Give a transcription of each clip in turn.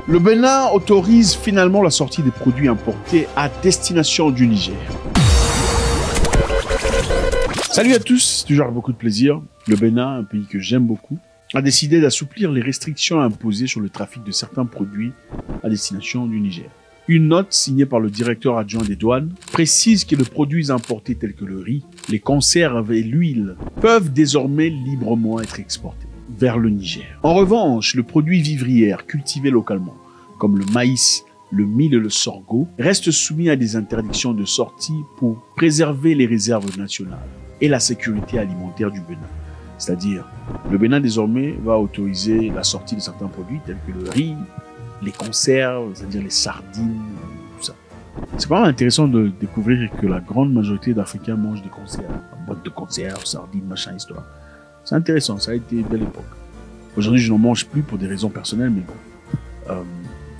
Le Bénin autorise finalement la sortie des produits importés à destination du Niger. Salut à tous, c'est toujours avec beaucoup de plaisir. Le Bénin, un pays que j'aime beaucoup, a décidé d'assouplir les restrictions imposées sur le trafic de certains produits à destination du Niger. Une note signée par le directeur adjoint des douanes précise que les produits importés tels que le riz, les conserves et l'huile peuvent désormais librement être exportés vers le Niger. En revanche, le produit vivrière cultivé localement, comme le maïs, le mil et le sorgho, reste soumis à des interdictions de sortie pour préserver les réserves nationales et la sécurité alimentaire du Bénin. C'est-à-dire, le Bénin désormais va autoriser la sortie de certains produits tels que le riz, les conserves, c'est-à-dire les sardines, tout ça. C'est quand même intéressant de découvrir que la grande majorité d'Africains mangent des conserves, boîtes de conserves, sardines, machin, histoire. C'est intéressant, ça a été une belle époque. Aujourd'hui, je n'en mange plus pour des raisons personnelles, mais bon.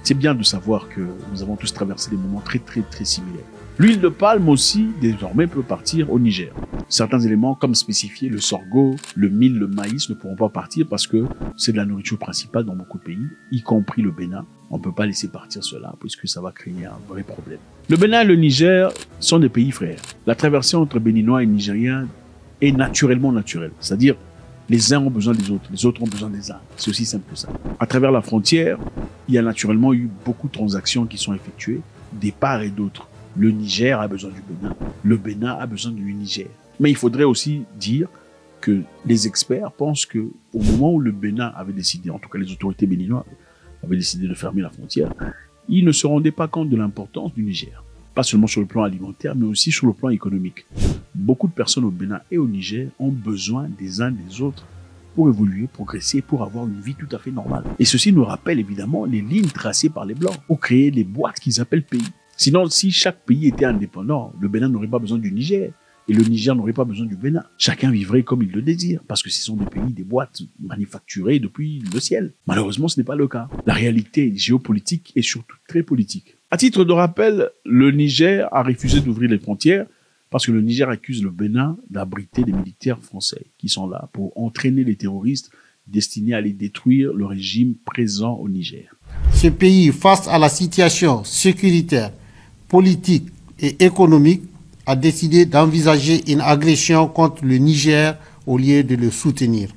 C'est bien de savoir que nous avons tous traversé des moments très similaires. L'huile de palme aussi, désormais, peut partir au Niger. Certains éléments, comme spécifié, le sorgho, le mil, le maïs, ne pourront pas partir parce que c'est de la nourriture principale dans beaucoup de pays, y compris le Bénin. On ne peut pas laisser partir cela puisque ça va créer un vrai problème. Le Bénin et le Niger sont des pays frères. La traversée entre Béninois et Nigériens est naturellement naturelle. C'est-à-dire, les uns ont besoin des autres, les autres ont besoin des uns. C'est aussi simple que ça. À travers la frontière, il y a naturellement eu beaucoup de transactions qui sont effectuées, des part et d'autre. Le Niger a besoin du Bénin, le Bénin a besoin du Niger. Mais il faudrait aussi dire que les experts pensent que au moment où le Bénin avait décidé, en tout cas les autorités béninoises avaient décidé de fermer la frontière, ils ne se rendaient pas compte de l'importance du Niger. Pas seulement sur le plan alimentaire, mais aussi sur le plan économique. Beaucoup de personnes au Bénin et au Niger ont besoin des uns des autres pour évoluer, progresser, pour avoir une vie tout à fait normale. Et ceci nous rappelle évidemment les lignes tracées par les Blancs pour créer les boîtes qu'ils appellent pays. Sinon, si chaque pays était indépendant, le Bénin n'aurait pas besoin du Niger et le Niger n'aurait pas besoin du Bénin. Chacun vivrait comme il le désire parce que ce sont des pays, des boîtes manufacturées depuis le ciel. Malheureusement, ce n'est pas le cas. La réalité géopolitique est surtout très politique. À titre de rappel, le Niger a refusé d'ouvrir les frontières parce que le Niger accuse le Bénin d'abriter des militaires français qui sont là pour entraîner les terroristes destinés à aller détruire le régime présent au Niger. Ce pays, face à la situation sécuritaire, politique et économique, a décidé d'envisager une agression contre le Niger au lieu de le soutenir.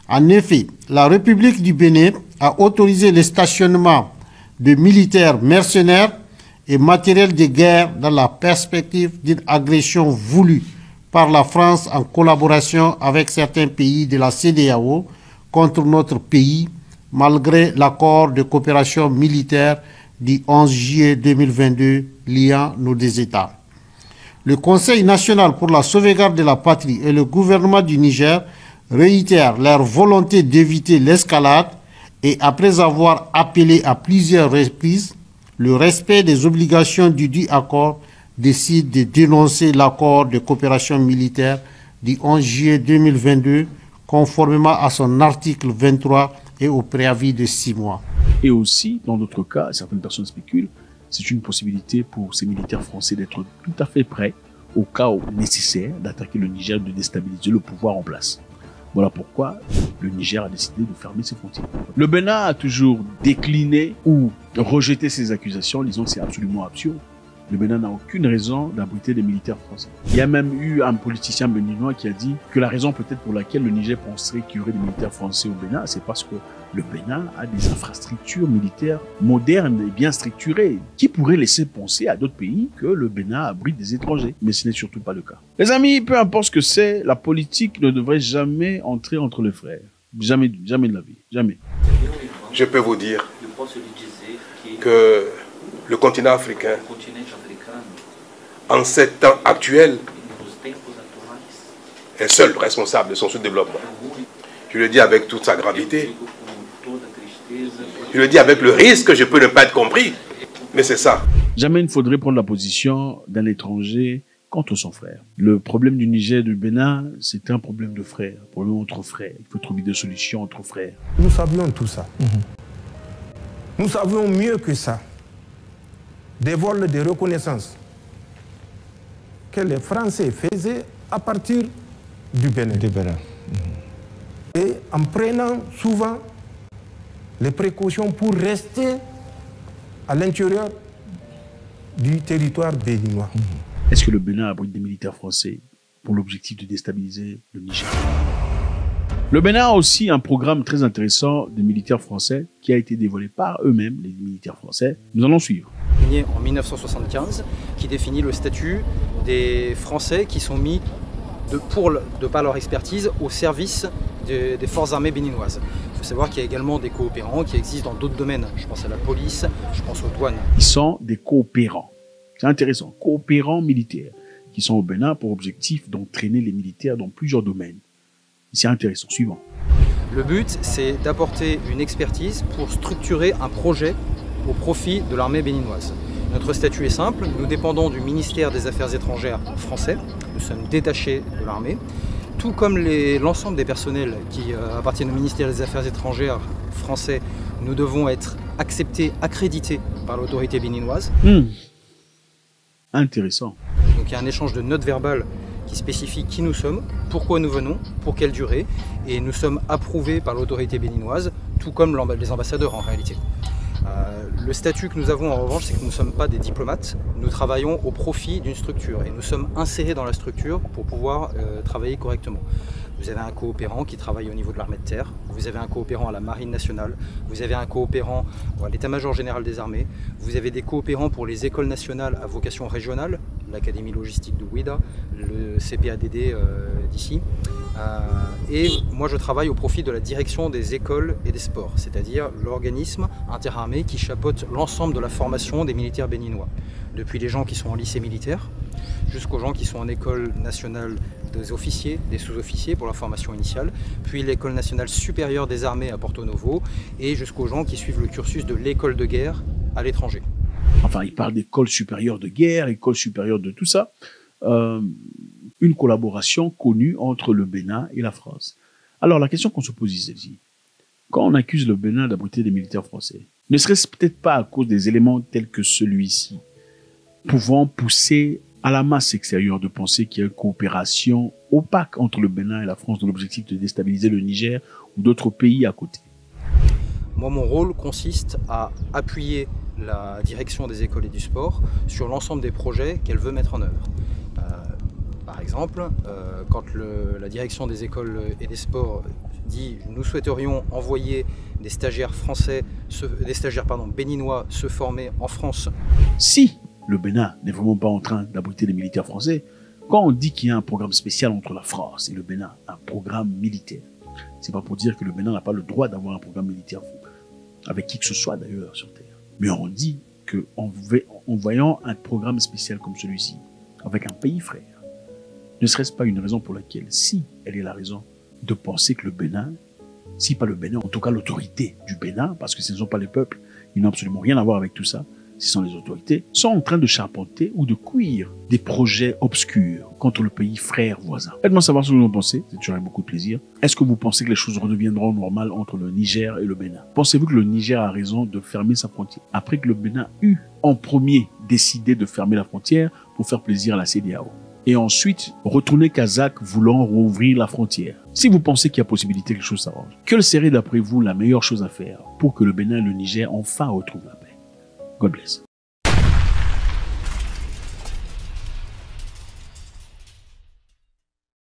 En effet, la République du Bénin a autorisé le stationnement de militaires mercenaires et matériel de guerre dans la perspective d'une agression voulue par la France en collaboration avec certains pays de la CEDEAO contre notre pays, malgré l'accord de coopération militaire du 11 juillet 2022 liant nos deux États. Le Conseil national pour la sauvegarde de la patrie et le gouvernement du Niger réitèrent leur volonté d'éviter l'escalade et après avoir appelé à plusieurs reprises le respect des obligations du dit accord, décident de dénoncer l'accord de coopération militaire du 11 juillet 2022 conformément à son article 23 et au préavis de 6 mois. Et aussi, dans d'autres cas, certaines personnes spéculent, c'est une possibilité pour ces militaires français d'être tout à fait prêts, au cas où nécessaire, d'attaquer le Niger, de déstabiliser le pouvoir en place. Voilà pourquoi le Niger a décidé de fermer ses frontières. Le Bénin a toujours décliné ou rejeté ces accusations, disant que c'est absolument absurde. Le Bénin n'a aucune raison d'abriter des militaires français. Il y a même eu un politicien béninois qui a dit que la raison peut-être pour laquelle le Niger penserait qu'il y aurait des militaires français au Bénin, c'est parce que le Bénin a des infrastructures militaires modernes et bien structurées qui pourraient laisser penser à d'autres pays que le Bénin abrite des étrangers. Mais ce n'est surtout pas le cas. Les amis, peu importe ce que c'est, la politique ne devrait jamais entrer entre les frères. Jamais de la vie. Jamais. Je peux vous dire que le continent africain, en ces temps actuels, est seul responsable de son sous-développement. Je le dis avec toute sa gravité. Je le dis avec le risque que je peux ne pas être compris. Mais c'est ça. Jamais il ne faudrait prendre la position d'un étranger contre son frère. Le problème du Niger et du Bénin, c'est un problème de frères, un problème entre frères. Il faut trouver des solutions entre frères. Nous savions tout ça. Nous savions mieux que ça. Des vols de reconnaissance que les Français faisaient à partir du Bénin. Et en prenant souvent les précautions pour rester à l'intérieur du territoire béninois. Est-ce que le Bénin abrite des militaires français pour l'objectif de déstabiliser le Niger? Le Bénin a aussi un programme très intéressant des militaires français qui a été dévoilé par eux-mêmes, les militaires français. Nous allons suivre. Signé en 1975, qui définit le statut des Français qui sont mis, de par leur expertise, au service des forces armées béninoises. Il faut savoir qu'il y a également des coopérants qui existent dans d'autres domaines. Je pense à la police, je pense aux douanes. Ils sont des coopérants. C'est intéressant. Coopérants militaires qui sont au Bénin pour objectif d'entraîner les militaires dans plusieurs domaines. C'est intéressant. Suivant. Le but, c'est d'apporter une expertise pour structurer un projet au profit de l'armée béninoise. Notre statut est simple, nous dépendons du ministère des Affaires étrangères français, nous sommes détachés de l'armée, tout comme l'ensemble des personnels qui appartiennent au ministère des Affaires étrangères français, nous devons être acceptés, accrédités par l'autorité béninoise. Intéressant. Donc il y a un échange de notes verbales qui spécifie qui nous sommes, pourquoi nous venons, pour quelle durée, et nous sommes approuvés par l'autorité béninoise, tout comme les ambassadeurs en réalité. Le statut que nous avons en revanche, c'est que nous ne sommes pas des diplomates, nous travaillons au profit d'une structure et nous sommes insérés dans la structure pour pouvoir travailler correctement. Vous avez un coopérant qui travaille au niveau de l'armée de terre, vous avez un coopérant à la marine nationale, vous avez un coopérant à l'état-major général des armées, vous avez des coopérants pour les écoles nationales à vocation régionale, l'académie logistique de Ouida, le CPADD d'ici. Et moi je travaille au profit de la direction des écoles et des sports, c'est-à-dire l'organisme interarmé qui chapeaute l'ensemble de la formation des militaires béninois. Depuis les gens qui sont en lycée militaire, jusqu'aux gens qui sont en école nationale des officiers, des sous-officiers pour la formation initiale, puis l'école nationale supérieure des armées à Porto Novo, et jusqu'aux gens qui suivent le cursus de l'école de guerre à l'étranger. Enfin, il parle d'école supérieure de guerre, école supérieure de tout ça. Une collaboration connue entre le Bénin et la France. Alors, la question qu'on se pose est celle-ci. Quand on accuse le Bénin d'abriter des militaires français, ne serait-ce peut-être pas à cause des éléments tels que celui-ci, pouvant pousser à la masse extérieure de penser qu'il y a une coopération opaque entre le Bénin et la France dans l'objectif de déstabiliser le Niger ou d'autres pays à côté? Moi, mon rôle consiste à appuyer la direction des écoles et du sport sur l'ensemble des projets qu'elle veut mettre en œuvre. Par exemple, quand la direction des écoles et des sports dit « nous souhaiterions envoyer des stagiaires béninois se former en France ». Si le Bénin n'est vraiment pas en train d'abriter des militaires français, quand on dit qu'il y a un programme spécial entre la France et le Bénin, un programme militaire, c'est pas pour dire que le Bénin n'a pas le droit d'avoir un programme militaire avec qui que ce soit d'ailleurs sur Terre. Mais on dit qu'en voyant un programme spécial comme celui-ci, avec un pays frère, ne serait-ce pas une raison pour laquelle, si elle est la raison de penser que le Bénin, si pas le Bénin, en tout cas l'autorité du Bénin, parce que ce ne sont pas les peuples, ils n'ont absolument rien à voir avec tout ça, ce sont les autorités, sont en train de charpenter ou de cuire des projets obscurs contre le pays frère voisin. Faites-moi savoir ce que vous en pensez, c'est toujours avec beaucoup de plaisir. Est-ce que vous pensez que les choses redeviendront normales entre le Niger et le Bénin? Pensez-vous que le Niger a raison de fermer sa frontière après que le Bénin eut en premier décidé de fermer la frontière pour faire plaisir à la CEDEAO? Et ensuite, retourner Kazakh voulant rouvrir la frontière. Si vous pensez qu'il y a possibilité que les choses s'arrangent, quelle serait d'après vous la meilleure chose à faire pour que le Bénin et le Niger enfin retrouvent la paix? God bless.